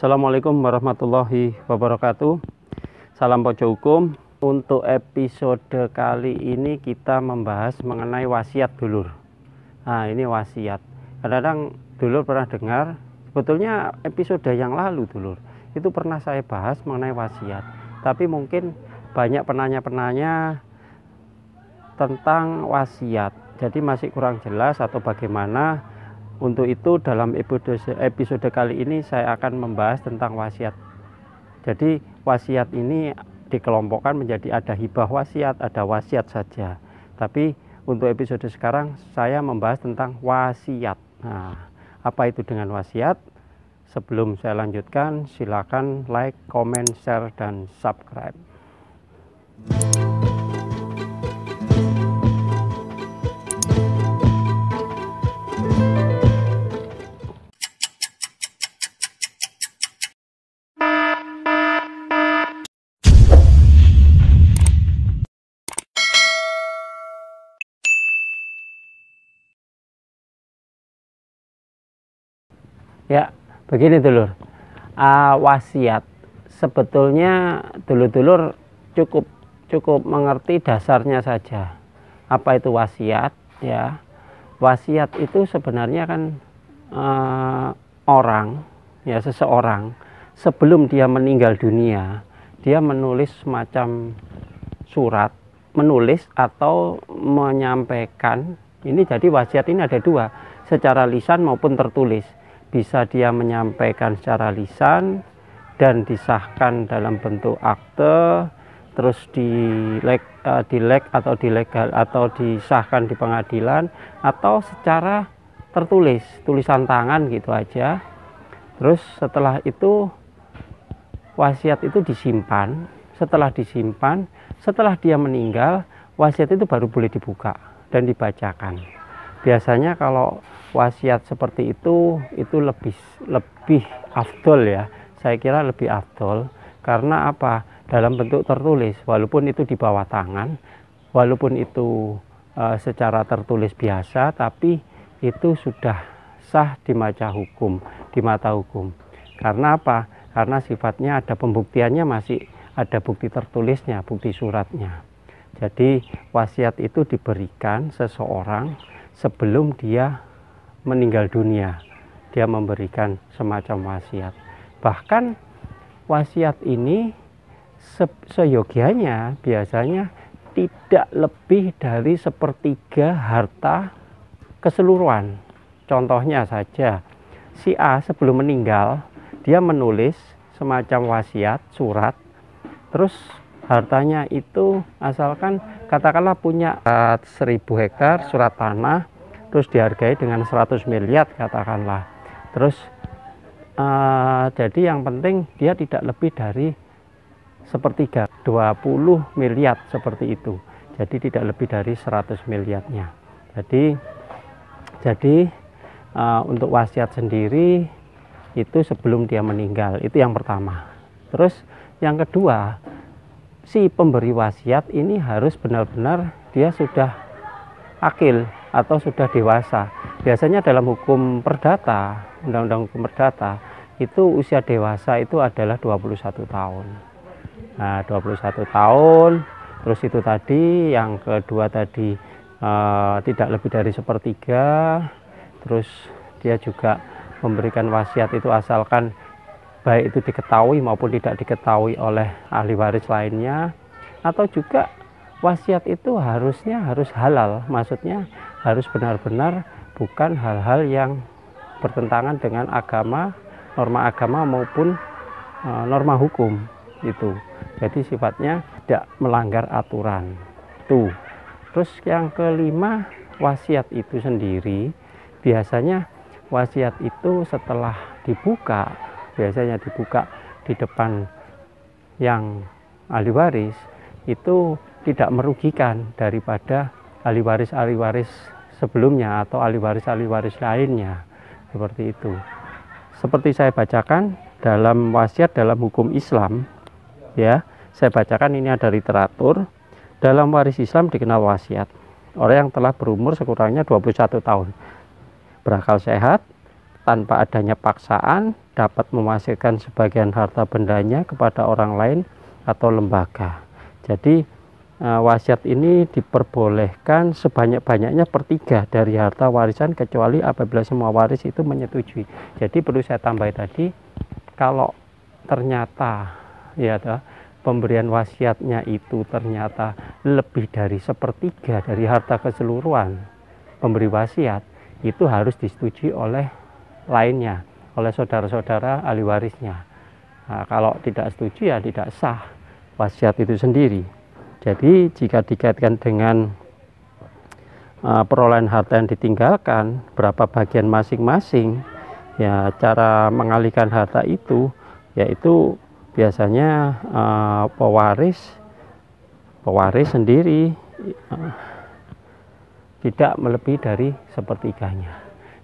Assalamualaikum warahmatullahi wabarakatuh. Salam pojok hukum. Untuk episode kali ini kita membahas mengenai wasiat dulur. Nah, ini wasiat. Kadang-kadang dulur pernah dengar, sebetulnya episode yang lalu dulur itu pernah saya bahas mengenai wasiat. Tapi mungkin banyak penanya-penanya tentang wasiat, jadi masih kurang jelas atau bagaimana. Untuk itu dalam episode kali ini saya akan membahas tentang wasiat. Jadi wasiat ini dikelompokkan menjadi ada hibah wasiat, ada wasiat saja. Tapi untuk episode sekarang saya membahas tentang wasiat. Nah, apa itu dengan wasiat? Sebelum saya lanjutkan, silakan like, comment, share, dan subscribe. Ya, begini dulur. Wasiat sebetulnya dulur-dulur cukup mengerti dasarnya saja. Apa itu wasiat? Ya, wasiat itu sebenarnya kan orang, ya seseorang sebelum dia meninggal dunia, dia menulis semacam surat, menulis atau menyampaikan. Ini jadi wasiat ini ada dua, secara lisan maupun tertulis. Bisa dia menyampaikan secara lisan dan disahkan dalam bentuk akte, terus dilek atau dilegal atau disahkan di pengadilan, atau secara tertulis, tulisan tangan gitu aja. Terus setelah itu wasiat itu disimpan. Setelah disimpan, setelah dia meninggal, wasiat itu baru boleh dibuka dan dibacakan. Biasanya kalau wasiat seperti itu lebih afdol ya. Saya kira lebih afdol karena apa? Dalam bentuk tertulis, walaupun itu di bawah tangan, walaupun itu secara tertulis biasa, tapi itu sudah sah di mata hukum. Karena apa? Karena sifatnya ada pembuktiannya, masih ada bukti tertulisnya, bukti suratnya. Jadi wasiat itu diberikan seseorang sebelum dia meninggal dunia, dia memberikan semacam wasiat. Bahkan wasiat ini seyogianya biasanya tidak lebih dari sepertiga harta keseluruhan. Contohnya saja, si A sebelum meninggal dia menulis semacam wasiat, surat, terus hartanya itu asalkan katakanlah punya 1000 hektar surat tanah, terus dihargai dengan 100 miliar katakanlah. Terus jadi yang penting dia tidak lebih dari sepertiga, 20 miliar seperti itu. Jadi tidak lebih dari 100 miliarnya. Jadi untuk wasiat sendiri itu sebelum dia meninggal, itu yang pertama. Terus yang kedua, si pemberi wasiat ini harus benar-benar dia sudah akil atau sudah dewasa. Biasanya dalam hukum perdata, undang-undang hukum perdata, itu usia dewasa itu adalah 21 tahun. Nah, 21 tahun, terus itu tadi, yang kedua tadi tidak lebih dari sepertiga, terus dia juga memberikan wasiat itu asalkan baik itu diketahui maupun tidak diketahui oleh ahli waris lainnya, atau juga wasiat itu harus halal, maksudnya harus benar-benar bukan hal-hal yang bertentangan dengan agama, norma agama maupun norma hukum itu. Jadi sifatnya tidak melanggar aturan. Tuh. Terus yang kelima, wasiat itu sendiri biasanya wasiat itu setelah dibuka, biasanya dibuka di depan yang ahli waris, itu tidak merugikan daripada ahli waris sebelumnya atau ahli waris lainnya, seperti itu. Seperti saya bacakan dalam wasiat dalam hukum Islam, ya, saya bacakan, ini ada literatur. Dalam waris Islam dikenal wasiat orang yang telah berumur sekurangnya 21 tahun, berakal sehat, tanpa adanya paksaan, dapat mewasiatkan sebagian harta bendanya kepada orang lain atau lembaga. Jadi wasiat ini diperbolehkan sebanyak-banyaknya 1/3 dari harta warisan, kecuali apabila semua waris itu menyetujui. Jadi perlu saya tambah tadi, kalau ternyata ya pemberian wasiatnya itu ternyata lebih dari 1/3 dari harta keseluruhan pemberi wasiat, itu harus disetujui oleh lainnya, oleh saudara-saudara ahli warisnya. Nah, kalau tidak setuju ya tidak sah wasiat itu sendiri. Jadi jika dikaitkan dengan perolehan harta yang ditinggalkan, berapa bagian masing-masing, ya cara mengalihkan harta itu yaitu biasanya pewaris sendiri tidak melebihi dari 1/3-nya.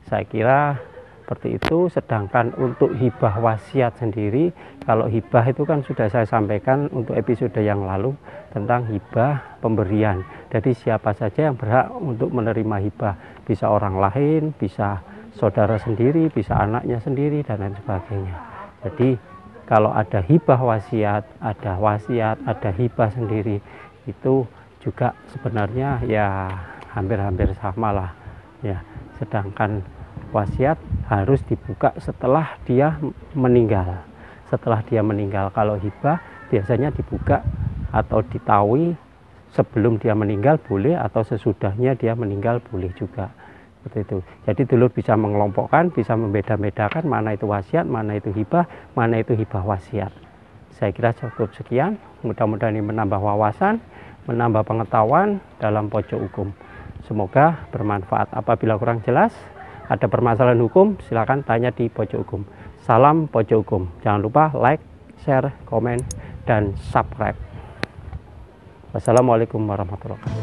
Saya kira seperti itu. Sedangkan untuk hibah wasiat sendiri, kalau hibah itu kan sudah saya sampaikan untuk episode yang lalu tentang hibah pemberian. Jadi siapa saja yang berhak untuk menerima hibah, bisa orang lain, bisa saudara sendiri, bisa anaknya sendiri, dan lain sebagainya. Jadi kalau ada hibah wasiat, ada hibah sendiri, itu juga sebenarnya ya hampir-hampir sama lah ya. Sedangkan wasiat harus dibuka setelah dia meninggal. Kalau hibah biasanya dibuka atau ditahui sebelum dia meninggal boleh, atau sesudahnya dia meninggal boleh juga. Seperti itu. Jadi dulur bisa mengelompokkan, bisa membeda-bedakan mana itu wasiat, mana itu hibah, mana itu hibah wasiat. Saya kira cukup sekian. Mudah-mudahan ini menambah wawasan, menambah pengetahuan dalam pojok hukum. Semoga bermanfaat. Apabila kurang jelas, ada permasalahan hukum, silakan tanya di pojok hukum. Salam pojok hukum. Jangan lupa like, share, komen, dan subscribe. Wassalamualaikum warahmatullahi wabarakatuh.